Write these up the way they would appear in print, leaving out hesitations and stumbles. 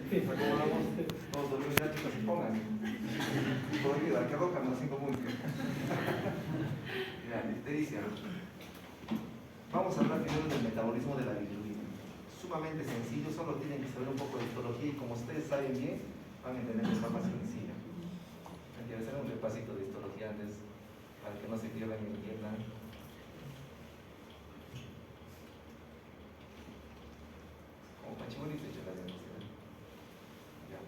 Sí, pero como hablamos, todos los niños chicos se pongan. Prohibido, que roca, no sin común. Ya, ictericia. Vamos a hablar primero del metabolismo de la bilirrubina. Sumamente sencillo, solo tienen que saber un poco de histología y como ustedes saben bien, van a entender de forma sencilla. Hay que hacer un repasito de histología antes, para que no se pierdan y entiendan. Como Pachimolito hecho la demostración. Ya.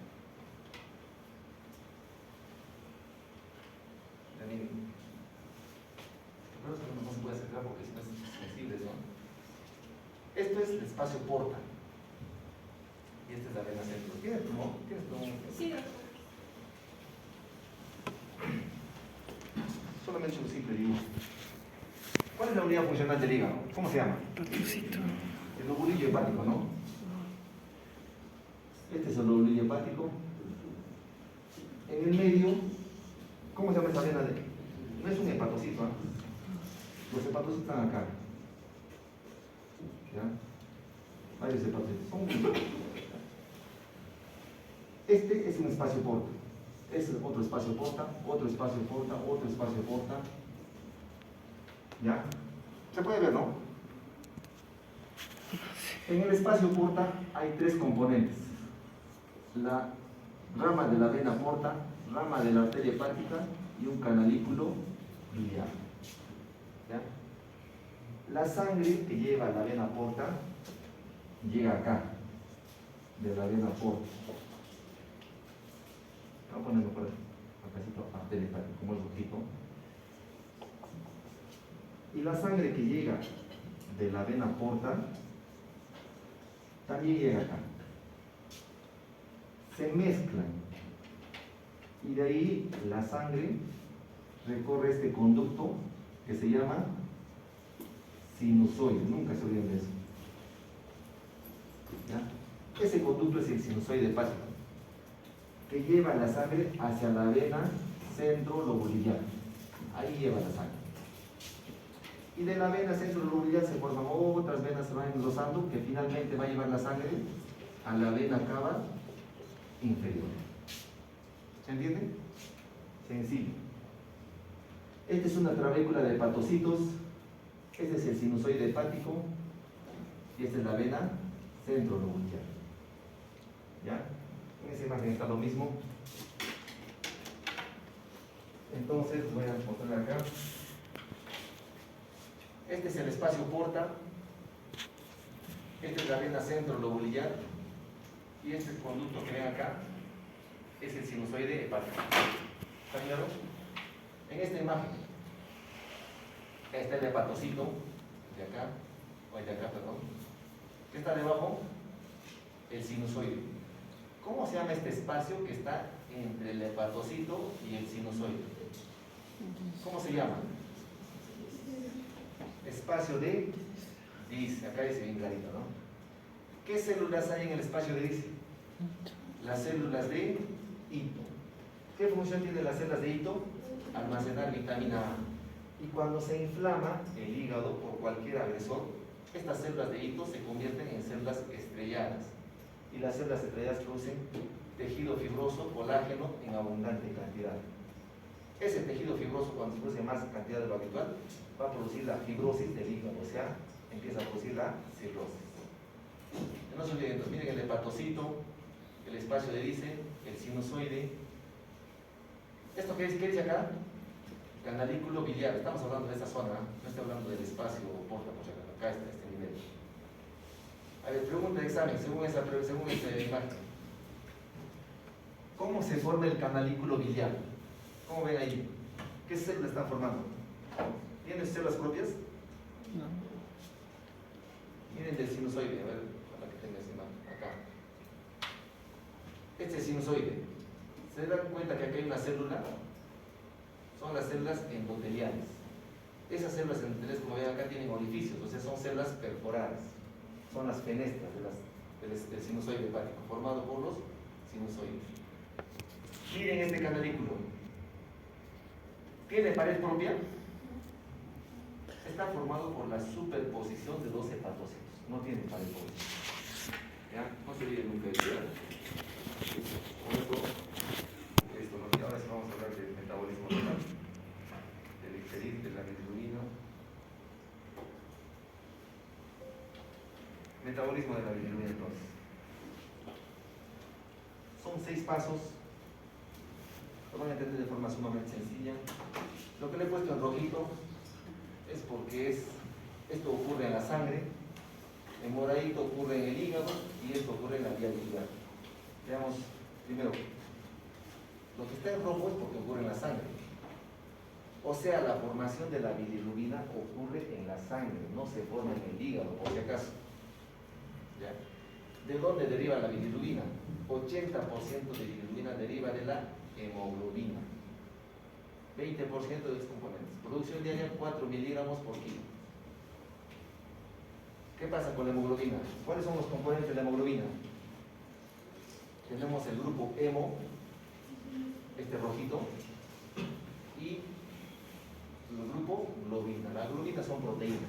También, pero eso no se puede acercar porque si no es sensible, ¿no? Esto es el espacio porta. Y esta es la vena centro. ¿Tienes plumón? ¿Tienes plumón? Sí, Solamente un simple dibujo. ¿Cuál es la unidad funcional del hígado? ¿Cómo se llama? Patrocito. El lobulillo hepático, ¿no? Este es el lobulillo hepático. En el medio, ¿cómo se llama esta vena? No es un hepatocito, ¿eh? Los hepatocitos están acá. ¿Ya? Varios hepatocitos. Son muchos. Este es un espacio porta. Este es otro espacio porta, otro espacio porta, otro espacio porta. ¿Ya? Se puede ver, ¿no? En el espacio porta hay tres componentes. La rama de la vena porta, rama de la arteria hepática y un canalículo biliar. ¿Ya? La sangre que lleva a la vena porta llega acá, de la vena porta. Vamos a ponerlo por acá, arteria hepática, como el rojito. Y la sangre que llega de la vena porta también llega acá. Se mezclan y de ahí la sangre recorre este conducto que se llama sinusoide. Nunca se olviden de eso. ¿Ya? Ese conducto es el sinusoide hepático que lleva la sangre hacia la vena centrolobulillar. Ahí lleva la sangre. Y de la vena centrolobulillar se forman otras venas, se van enlosando, que finalmente va a llevar la sangre a la vena cava inferior. ¿Se entiende? Sencillo. Esta es una trabécula de hepatocitos. Este es el sinusoide hepático. Y esta es la vena centrolobulillar. ¿Ya? En esa imagen está lo mismo. Entonces voy a ponerla acá. Este es el espacio porta. Esta es la vena centrolobulillar. Y este conducto que ven acá es el sinusoide hepático. ¿Está claro? En esta imagen está el hepatocito de acá, o de acá, perdón. ¿Qué está debajo? El sinusoide. ¿Cómo se llama este espacio que está entre el hepatocito y el sinusoide? ¿Cómo se llama? Espacio de Dice, acá dice bien clarito, ¿no? ¿Qué células hay en el espacio de Dice? Las células de hito. ¿Qué función tienen las células de hito? Almacenar vitamina A. Y cuando se inflama el hígado por cualquier agresor, estas células de hito se convierten en células estrelladas. Y las células estrelladas producen tejido fibroso, colágeno en abundante cantidad. Ese tejido fibroso, cuando se produce más cantidad de lo habitual, va a producir la fibrosis del hígado, o sea, empieza a producir la cirrosis. No se olviden, miren el hepatocito, el espacio de Dice, el sinusoide. ¿Esto qué dice acá? Canalículo biliar. Estamos hablando de esta zona, no estoy hablando del espacio porta, por si acaso. Acá está este nivel. A ver, pregunta de examen, según esta imagen. ¿Cómo se forma el canalículo biliar? ¿Cómo ven ahí? ¿Qué células están formando? ¿Tienen células propias? No. Miren del sinusoide, a ver, para que tenga esa imagen, acá. Este es el sinusoide. ¿Se dan cuenta que aquí hay una célula? Son las células endoteliales. Esas células endoteliales, como ven acá, tienen orificios, o sea, son células perforadas. Son las fenestras del sinusoide hepático, formado por los sinusoides. Miren este canalículo. ¿Tiene pared propia? Está formado por la superposición de dos hepatocitos. No tiene pared propia. ¿Ya? No se olviden nunca de eso. Son 6 pasos. Lo van a entender de forma sumamente sencilla. Lo que le he puesto en rojito es porque esto ocurre en la sangre, en moradito ocurre en el hígado y esto ocurre en la vía biliar. Veamos primero, lo que está en rojo es porque ocurre en la sangre. O sea, la formación de la bilirrubina ocurre en la sangre, no se forma en el hígado, por si acaso. ¿Ya? ¿De dónde deriva la bilirrubina? 80% de bilirrubina deriva de la hemoglobina. 20% de los componentes. Producción diaria 4 miligramos por kilo. ¿Qué pasa con la hemoglobina? ¿Cuáles son los componentes de la hemoglobina? Tenemos el grupo hemo, este rojito, y el grupo globina. Las globinas son proteínas.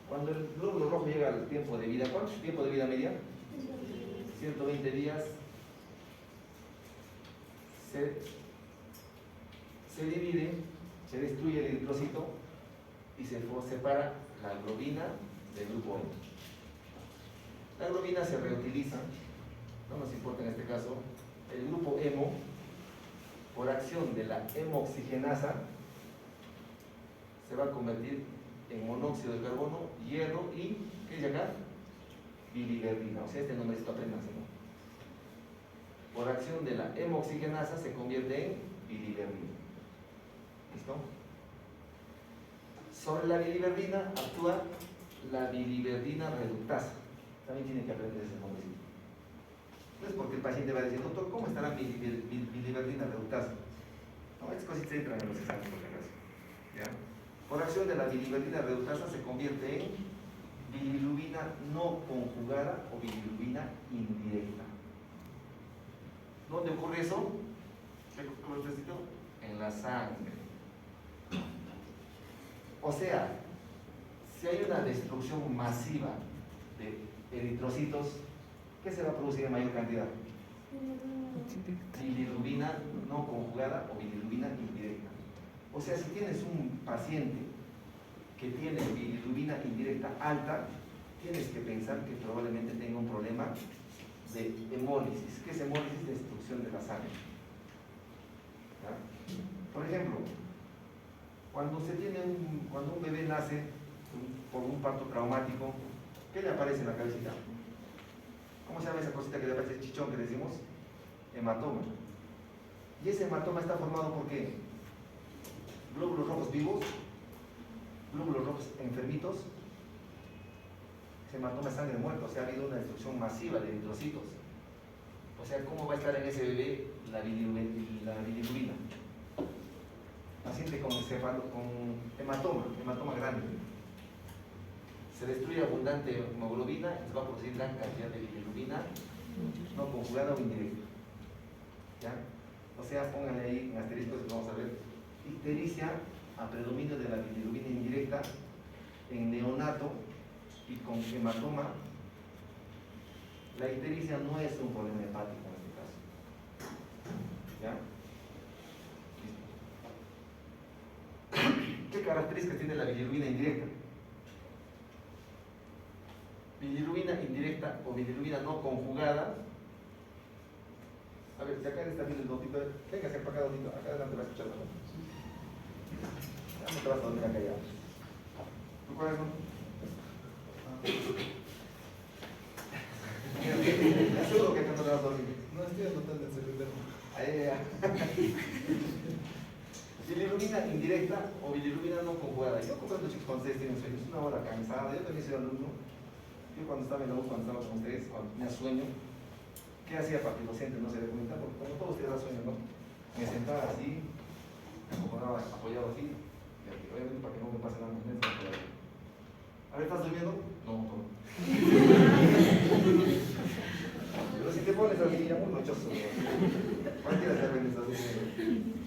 Cuando el glóbulo rojo llega al tiempo de vida, ¿cuánto es el tiempo de vida media? 120 días. Se divide, se destruye el eritrocito y se separa la globina del grupo hemo. La globina se reutiliza, no nos importa en este caso. El grupo hemo, por acción de la hemoxigenasa, se va a convertir en monóxido de carbono, hierro y, ¿qué es acá? Biliverdina. O sea, este nombrecito apenas, ¿no? Por acción de la hemoxigenasa se convierte en biliverdina. ¿Listo? Sobre la biliverdina actúa la biliverdina reductasa. También tienen que aprender ese nombrecito. No es porque el paciente va a decir, doctor, ¿cómo estará mi biliverdina reductasa? No, estas cositas entran en los exámenes por si acaso. ¿Ya? Por acción de la biliverdina reductasa se convierte en bilirrubina no conjugada o bilirrubina indirecta. ¿Dónde ocurre eso? ¿Cómo está escrito? En la sangre. O sea, si hay una destrucción masiva de eritrocitos, ¿qué se va a producir en mayor cantidad? Bilirrubina no conjugada o bilirrubina indirecta. O sea, si tienes un paciente que tiene bilirrubina indirecta alta, tienes que pensar que probablemente tenga un problema de hemólisis. ¿Qué es hemólisis? Destrucción de la sangre. ¿Ya? Por ejemplo, cuando un bebé nace por un parto traumático, ¿qué le aparece en la cabecita? ¿Cómo se llama esa cosita que le aparece, chichón que decimos? Hematoma. Y ese hematoma está formado por ¿qué? Glóbulos rojos vivos, glóbulos rojos enfermitos. Ese hematoma es sangre muerta, o sea, ha habido una destrucción masiva de eritrocitos. O sea, ¿cómo va a estar en ese bebé la bilirrubina? Paciente con hematoma grande. Se destruye abundante hemoglobina y se va a producir gran cantidad de bilirrubina no conjugada o indirecta. ¿Ya? O sea, pónganle ahí en asteriscos que vamos a ver. Ictericia a predominio de la bilirrubina indirecta en neonato y con hematoma. La ictericia no es un problema hepático en este caso. ¿Ya? ¿Qué características tiene la bilirrubina indirecta? Bilirrubina indirecta o bilirrubina no conjugada. A ver, si acá está viendo el dotito, véngase para acá, dotito, acá adelante va a escuchar. Ya no te vas a dormir acá ya. ¿Tú cuál es, no? Mira, seguro que acá no te vas a dormir. No estoy anotando el celular. Ahí, ya. Bilirrubina indirecta o bilirrubina no conjugada. Yo comprendo, chicos, cuando ustedes tienen sueño, es una hora cansada. Yo también soy alumno. Yo cuando estaba en la U, cuando estaba con ustedes, cuando tenía sueño, ¿qué hacía para que el docente no se dé cuenta? Porque como todos ustedes dan sueño, ¿no? Me sentaba así, me acomodaba apoyado así, y obviamente para que no me pase nada más. A ver, ¿estás durmiendo? No, no. Pero si te pones así, ya muy nochoso, ¿no? Cualquiera se aprende así.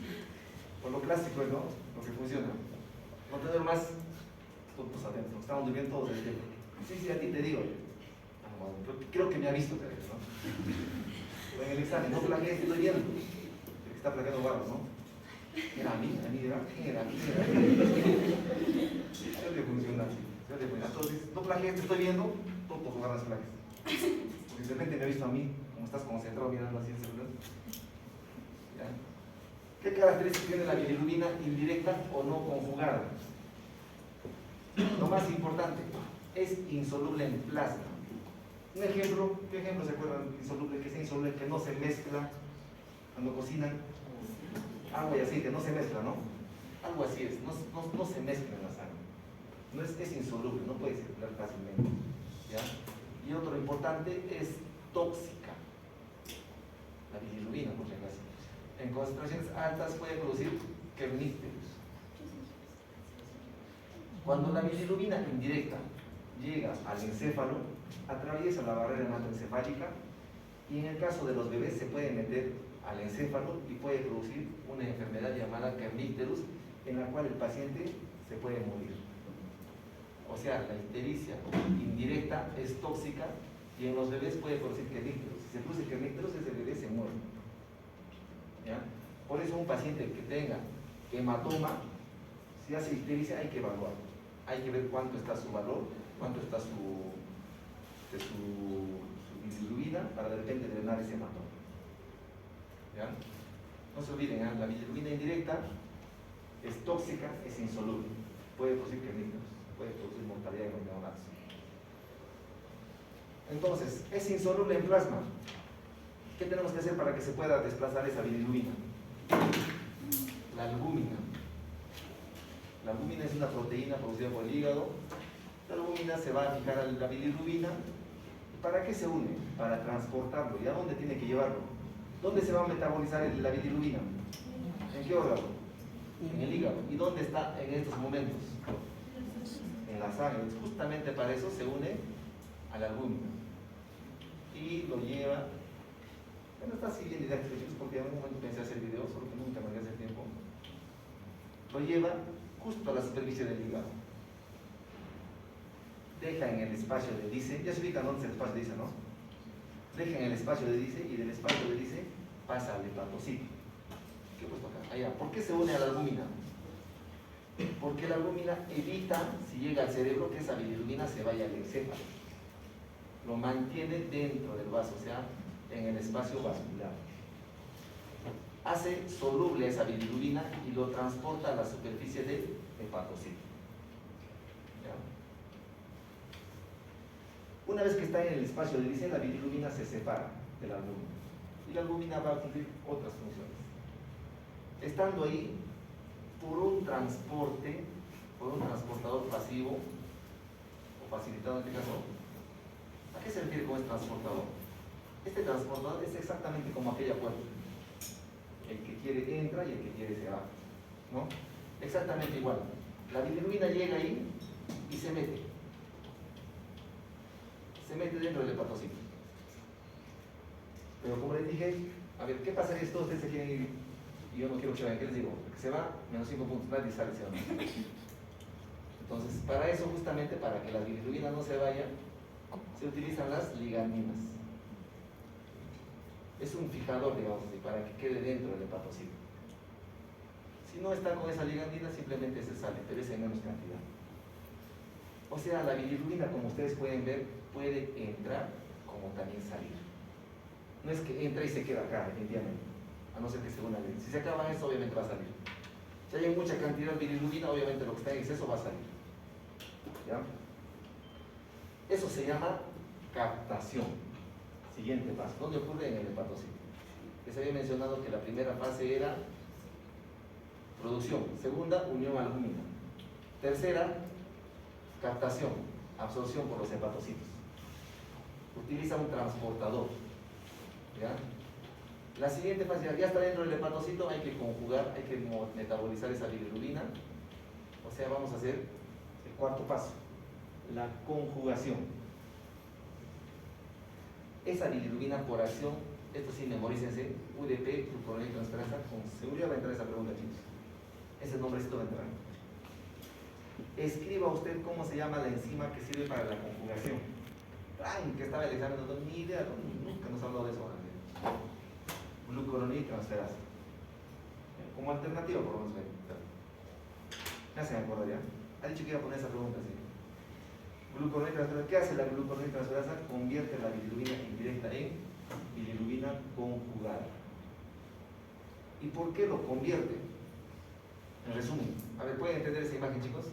Por lo clásico, ¿no? Lo que funciona. No tener más tontos atentos, estamos durmiendo todos el tiempo. Sí, a ti te digo. Ah, bueno, creo que me ha visto, ¿no? O en el examen, no plagié, estoy viendo. El que está plagiando barros, ¿no? Era a mí, era. Suele funcionar así. Entonces, no plagié, te estoy viendo, todos jugar las plagias. Porque de repente me ha visto a mí, como estás concentrado mirando así el celular. ¿Ya? ¿Qué características tiene la bilirrubina indirecta o no conjugada? Lo más importante, es insoluble en plasma. Un ejemplo, ¿qué ejemplo se acuerdan? Insoluble, que es insoluble, que no se mezcla cuando cocinan. Agua y aceite, no se mezcla, ¿no? Algo así es, no se mezcla en la sangre. No es insoluble, no puede circular fácilmente. ¿Ya? Y otro importante es tóxica. La bilirrubina, por si acaso. En concentraciones altas puede producir kernícteros. Cuando la bilirrubina indirecta llega al encéfalo, atraviesa la barrera hematoencefálica y en el caso de los bebés se puede meter al encéfalo y puede producir una enfermedad llamada kernícterus, en la cual el paciente se puede morir. O sea, la ictericia indirecta es tóxica y en los bebés puede producir kernícterus. Si se produce kernícterus, ese bebé se muere. ¿Ya? Por eso un paciente que tenga hematoma, si hace ictericia, hay que evaluar. Hay que ver cuánto está su valor, cuánto está su bilirrubina para de repente drenar ese hematoma. ¿Ya? No se olviden, la bilirrubina indirecta es tóxica, es insoluble, puede producir kernícteros, puede producir mortalidad en los neonatos. Entonces, es insoluble en plasma. ¿Qué tenemos que hacer para que se pueda desplazar esa bilirrubina? La albúmina. La albúmina es una proteína producida por el hígado. La albúmina se va a fijar a la bilirrubina. ¿Para qué se une? Para transportarlo. ¿Y a dónde tiene que llevarlo? ¿Dónde se va a metabolizar la bilirrubina? ¿En qué órgano? En el hígado. ¿Y dónde está en estos momentos? En la sangre. Justamente para eso se une a la albúmina. Y lo lleva. Bueno, está así bien didáctico, porque en un momento pensé hacer video, solo que nunca me hace tiempo. Lo lleva justo a la superficie del hígado. Deja en el espacio de Dice, ya se ubican dónde es el espacio de Dice, ¿no? Deja en el espacio de Dice y del espacio de Dice pasa al hepatocito. ¿Qué he puesto acá? Allá. ¿Por qué se une a la albúmina? Porque la albúmina evita, si llega al cerebro, que esa bilirrubina se vaya al encéfalo. Lo mantiene dentro del vaso, o sea, en el espacio vascular. Hace soluble esa bilirrubina y lo transporta a la superficie del hepatocito. ¿Ya? Una vez que está en el espacio de Dice, la bilirrubina se separa de la albúmina y la albúmina va a cumplir otras funciones. Estando ahí, por un transportador pasivo o facilitado en este caso, ¿a qué se refiere con este transportador? Este transportador es exactamente como aquella puerta. El que quiere entra y el que quiere se va, ¿no? Exactamente igual. La bilirrubina llega ahí y se mete. Se mete dentro del hepatocito. Pero como les dije, a ver, ¿qué pasaría si todos ustedes se quieren ir? Y yo no quiero que se vayan, ¿qué les digo? Que se va, menos 5 puntos, nadie sale, ¿sí o no? Entonces, para eso justamente, para que la bilirrubina no se vaya, se utilizan las ligandinas. Es un fijador, digamos así, para que quede dentro del hepatocito. Si no está con esa ligandina, simplemente se sale, pero es en menos cantidad. O sea, la bilirrubina, como ustedes pueden ver, puede entrar como también salir. No es que entra y se queda acá, definitivamente, a no ser que se una. Si se acaba eso, obviamente va a salir. Si hay mucha cantidad de bilirrubina, obviamente lo que está en exceso va a salir. ¿Ya? Eso se llama captación. Siguiente paso. ¿Dónde ocurre? En el hepatocito. Les había mencionado que la primera fase era producción. Segunda, unión albúmina. Tercera, captación, absorción por los hepatocitos. Utiliza un transportador. ¿Ya? La siguiente fase, ya está dentro del hepatocito, hay que conjugar, hay que metabolizar esa bilirrubina. O sea, vamos a hacer el cuarto paso, la conjugación. Esa bilirrubina por acción, esto sí, memorícense, UDP, glucoronidrotransferasa, con seguridad va a entrar esa pregunta, chicos. Ese nombrecito va a entrar. Escriba usted cómo se llama la enzima que sirve para la conjugación. ¡Ay! Que estaba el examen, no tengo ni idea, nunca nos ha hablado de eso. Glucoronidrotransferasa. Como alternativa, por lo menos. Ya se me acuerda ya. Ha dicho que iba a poner esa pregunta, sí. ¿Qué hace la glucoronidrotransferasa? Convierte la bilirrubina indirecta en bilirrubina bilirrubina conjugada. ¿Y por qué lo convierte? En resumen, a ver, ¿pueden entender esa imagen, chicos?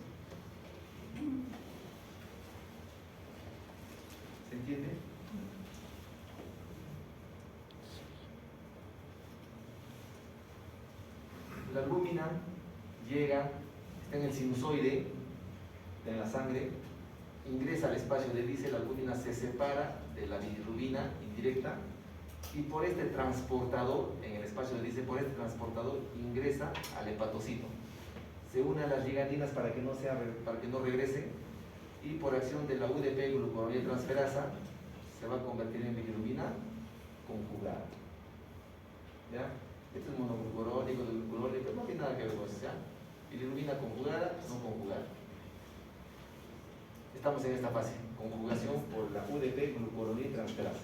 ¿Se entiende? La albúmina llega, está en el sinusoide de la sangre, ingresa al espacio de Dice, la albúmina se separa de la bilirrubina indirecta y por este transportador, en el espacio de Dice, por este transportador ingresa al hepatocito. Se une a las ligadinas para que no regrese y por acción de la UDP glucuronidasa transferasa se va a convertir en bilirrubina conjugada. ¿Ya? Esto es monoglucurónico, glucurónico, no tiene nada que ver con eso, ¿ya? Bilirrubina conjugada, no conjugada. Estamos en esta fase, conjugación por la UDP glucuronidasa transferasa.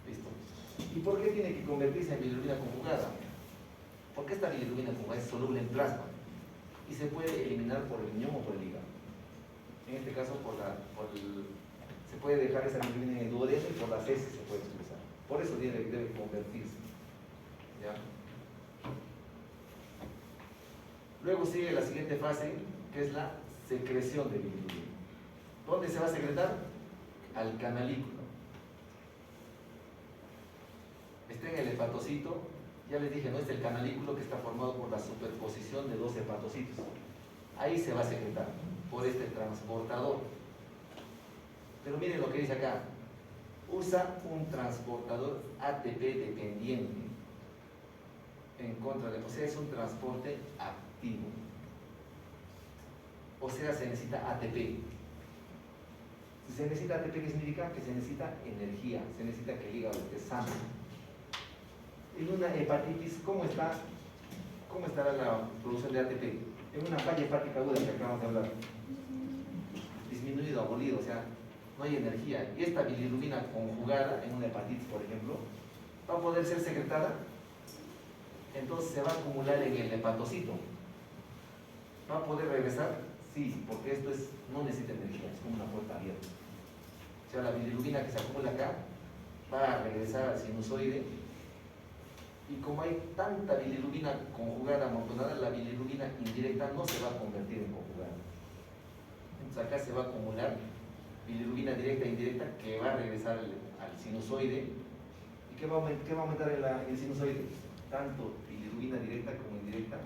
Listo. ¿Y por qué tiene que convertirse en bilirrubina conjugada? Porque esta bilirrubina conjugada es soluble en plasma y se puede eliminar por el riñón o por el hígado. En este caso, se puede dejar esa bilirrubina en el duodeno y por las heces se puede expresar. Por eso debe convertirse. ¿Ya? Luego sigue la siguiente fase, que es la secreción de bilirrubina. ¿Dónde se va a secretar? Al canalículo. Está en el hepatocito. Ya les dije, no es el canalículo que está formado por la superposición de dos hepatocitos. Ahí se va a secretar por este transportador. Pero miren lo que dice acá. Usa un transportador ATP dependiente en contra de, o sea, es un transporte activo. O sea, se necesita ATP. Si se necesita ATP, ¿qué significa? Que se necesita energía, se necesita que el hígado esté sano. En una hepatitis, ¿cómo estará la producción de ATP? En una falla hepática aguda que acabamos de hablar, disminuido, abolido, o sea, no hay energía. Y esta bilirrubina conjugada en una hepatitis, por ejemplo, va a poder ser secretada, entonces se va a acumular en el hepatocito. ¿Va a poder regresar? Sí, porque esto no necesita energía, es como una puerta abierta. O sea, la bilirrubina que se acumula acá va a regresar al sinusoide. Y como hay tanta bilirrubina conjugada amontonada, la bilirrubina indirecta no se va a convertir en conjugada. Entonces acá se va a acumular bilirrubina directa e indirecta que va a regresar al sinusoide. ¿Y qué va a aumentar el sinusoide? Tanto bilirrubina directa como indirecta.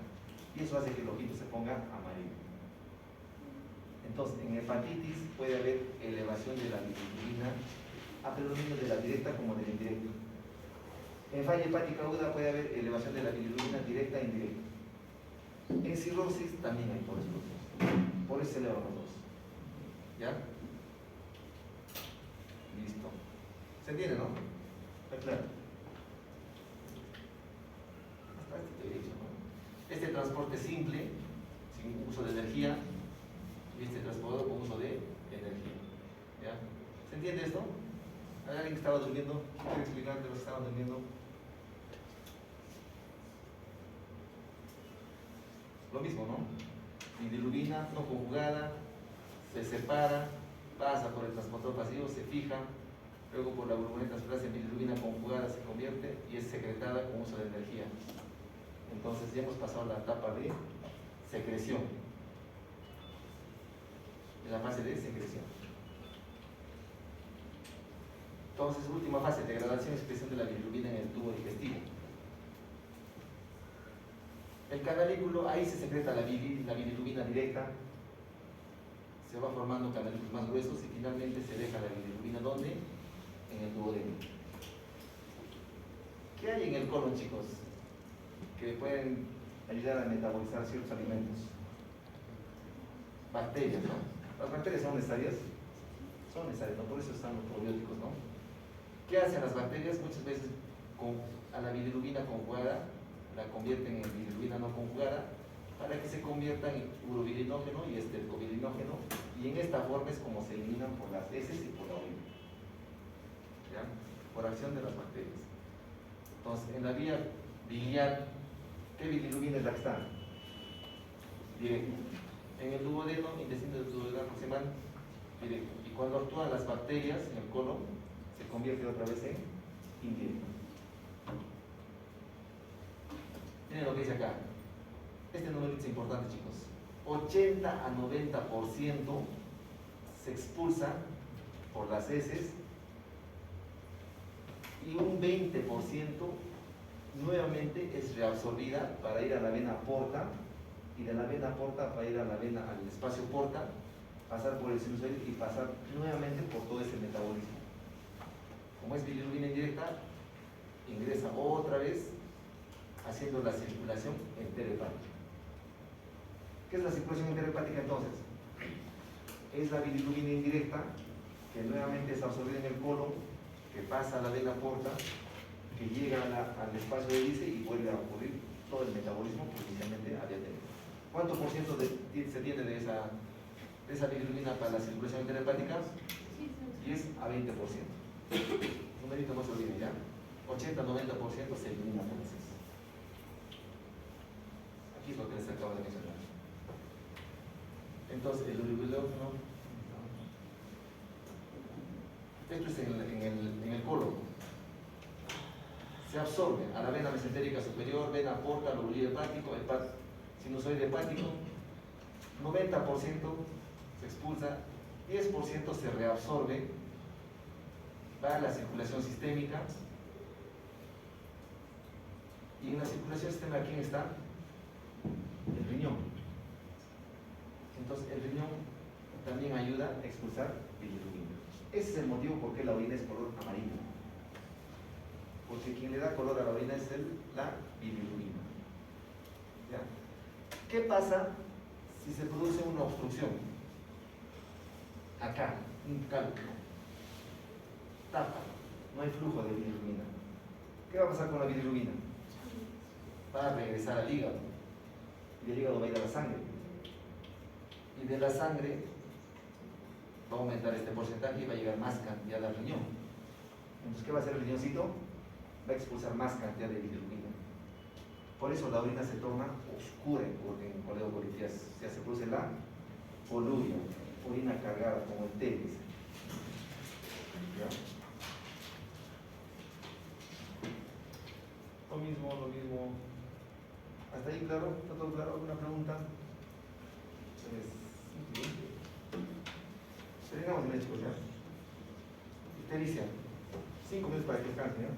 Y eso hace que el ojito se ponga amarillo. Entonces, en hepatitis puede haber elevación de la bilirrubina, predominio de la directa como de la indirecta. En falla hepática aguda puede haber elevación de la bilirrubina directa e indirecta. En cirrosis también hay por estos dos. Por eso se elevan los dos. ¿Ya? Listo. ¿Se entiende, no? Está claro. Hasta este derecho, ¿no? Este transporte simple, sin uso de energía, y este transportador con uso de energía. ¿Ya? ¿Se entiende esto? ¿Hay alguien que estaba durmiendo? ¿Quiere explicar de los que estaban durmiendo? Lo mismo, ¿no? Bilirrubina no conjugada, se separa, pasa por el transportador pasivo, se fija, luego por la glucoronidasa transferasa en bilirrubina conjugada se convierte y es secretada con uso de energía. Entonces ya hemos pasado la etapa de secreción, en la fase de secreción. Entonces, última fase, degradación y excreción de la bilirrubina en el tubo digestivo. El canalículo, ahí se secreta la bilirrubina directa, se va formando canalículos más gruesos y finalmente se deja la bilirrubina, ¿dónde? En el duodeno. ¿Qué hay en el colon, chicos? Que pueden ayudar a metabolizar ciertos alimentos. Bacterias, ¿no? Las bacterias son necesarias. Son necesarias, ¿no? Por eso están los probióticos, ¿no? ¿Qué hacen las bacterias? Muchas veces a la bilirrubina conjugada la convierten en bilirrubina no conjugada para que se convierta en urobilinógeno y estercobilinógeno, y en esta forma es como se eliminan por las heces y por la orina. ¿Ya? Por acción de las bacterias. Entonces, en la vía biliar, ¿qué bilirrubina es la que está? Directo. En el duodeno, intestino del duodeno proximal, directo. Y cuando actúan las bacterias en el colon, se convierte otra vez en indirecta. Miren lo que dice acá. Este número es importante, chicos. 80 a 90% se expulsa por las heces y un 20% nuevamente es reabsorbida para ir a la vena porta, y de la vena porta para ir a la vena, al espacio porta, pasar por el sinusoide y pasar nuevamente por todo ese metabolismo. Como es bilirrubina indirecta, ingresa otra vez haciendo la circulación enterohepática. ¿Qué es la circulación enterohepática entonces? Es la bilirrubina indirecta que nuevamente es absorbida en el colon, que pasa a la vena porta, que llega al espacio de Dice y vuelve a ocurrir todo el metabolismo que inicialmente había tenido. ¿Cuánto por ciento se tiene de esa bilirrubina para la circulación enterohepática? 10 a 20%. Numerito no se olviden ya. 80-90% se elimina por las heces. Aquí es lo que les acabo de mencionar. Entonces, el urobilógeno, esto es en el colon. Se absorbe a la vena mesentérica superior, vena porta, lobulillo hepático, sinusoide hepático. 90% se expulsa, 10% se reabsorbe, va a la circulación sistémica. Y en la circulación sistémica, ¿quién está? El riñón. Entonces el riñón también ayuda a expulsar bilirrubina. Ese es el motivo por qué la orina es color amarillo. Porque quien le da color a la orina es la bilirrubina. ¿Ya? ¿Qué pasa si se produce una obstrucción? Acá, un cálculo. Tapa, no hay flujo de bilirrubina. ¿Qué va a pasar con la bilirrubina? Va a regresar al hígado. Y del hígado va a ir a la sangre. Y de la sangre va a aumentar este porcentaje y va a llegar más cantidad al riñón. Entonces, ¿qué va a hacer el riñoncito? Va a expulsar más cantidad de bilirrubina. Por eso la orina se torna oscura en coledocolitiasis. O sea, se produce la poluria, orina cargada, como el té, dice. ¿Ya? Lo mismo. ¿Hasta ahí claro? ¿Está todo claro? ¿Alguna pregunta? Terminamos, chicos, ¿ya? Ictericia. 5 minutos para que descansen, ¿ya?